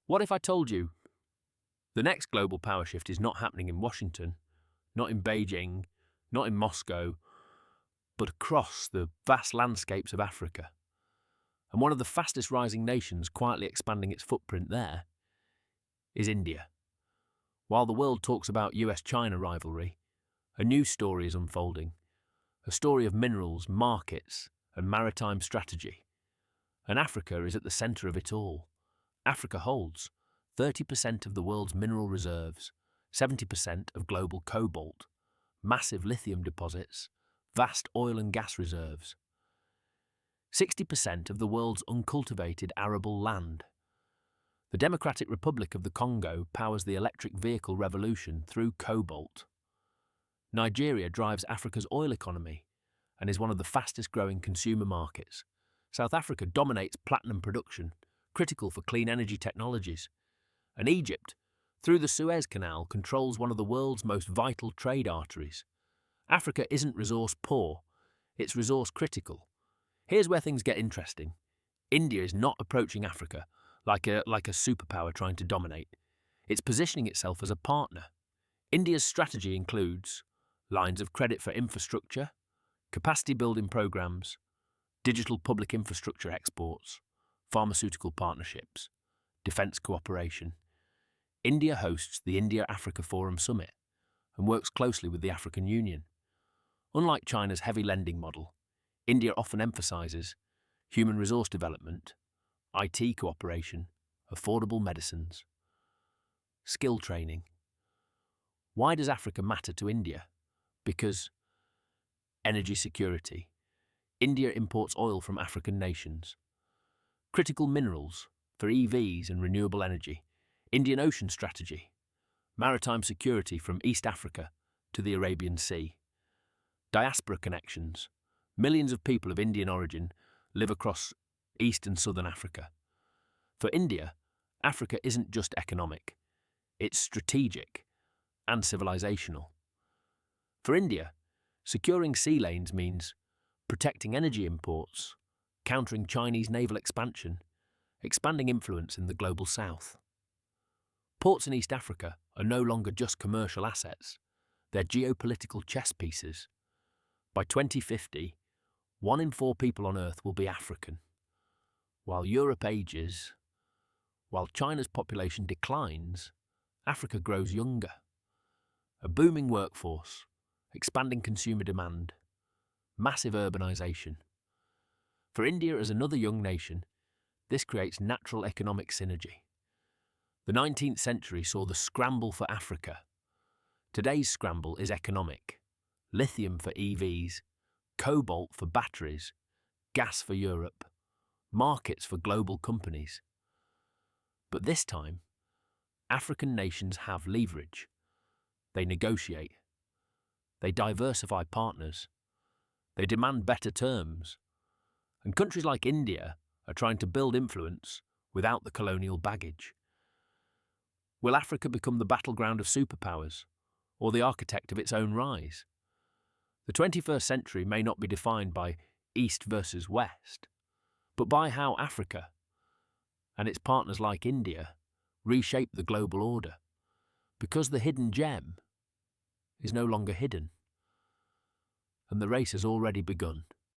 What if I told you the next global power shift is not happening in Washington, not in Beijing, not in Moscow, but across the vast landscapes of Africa? And one of the fastest rising nations quietly expanding its footprint there is India. While the world talks about US-China rivalry, a new story is unfolding, a story of minerals, markets, and maritime strategy. And Africa is at the centre of it all. Africa holds 30% of the world's mineral reserves, 70% of global cobalt, massive lithium deposits, vast oil and gas reserves, 60% of the world's uncultivated arable land. The Democratic Republic of the Congo powers the electric vehicle revolution through cobalt. Nigeria drives Africa's oil economy and is one of the fastest growing consumer markets. South Africa dominates platinum production, critical for clean energy technologies. And Egypt, through the Suez Canal, controls one of the world's most vital trade arteries. Africa isn't resource poor, it's resource critical. Here's where things get interesting. India is not approaching Africa like a superpower trying to dominate. It's positioning itself as a partner. India's strategy includes lines of credit for infrastructure, capacity building programs, digital public infrastructure exports, pharmaceutical partnerships, defence cooperation. India hosts the India-Africa Forum Summit and works closely with the African Union. Unlike China's heavy lending model, India often emphasises human resource development, IT cooperation, affordable medicines, skill training. Why does Africa matter to India? Because energy security. India imports oil from African nations. Critical minerals for EVs and renewable energy. Indian Ocean strategy. Maritime security from East Africa to the Arabian Sea. Diaspora connections. Millions of people of Indian origin live across East and Southern Africa. For India, Africa isn't just economic, it's strategic and civilizational. For India, securing sea lanes means protecting energy imports, countering Chinese naval expansion, expanding influence in the global south. Ports in East Africa are no longer just commercial assets, they're geopolitical chess pieces. By 2050, 1 in 4 people on Earth will be African. While Europe ages, while China's population declines, Africa grows younger. A booming workforce, expanding consumer demand, massive urbanisation. For India as another young nation, this creates natural economic synergy. The 19th century saw the scramble for Africa. Today's scramble is economic. Lithium for EVs, cobalt for batteries, gas for Europe, markets for global companies. But this time, African nations have leverage. They negotiate. They diversify partners. They demand better terms. And countries like India are trying to build influence without the colonial baggage. Will Africa become the battleground of superpowers, or the architect of its own rise? The 21st century may not be defined by East versus West, but by how Africa, and its partners like India, reshape the global order, because the hidden gem is no longer hidden, and the race has already begun.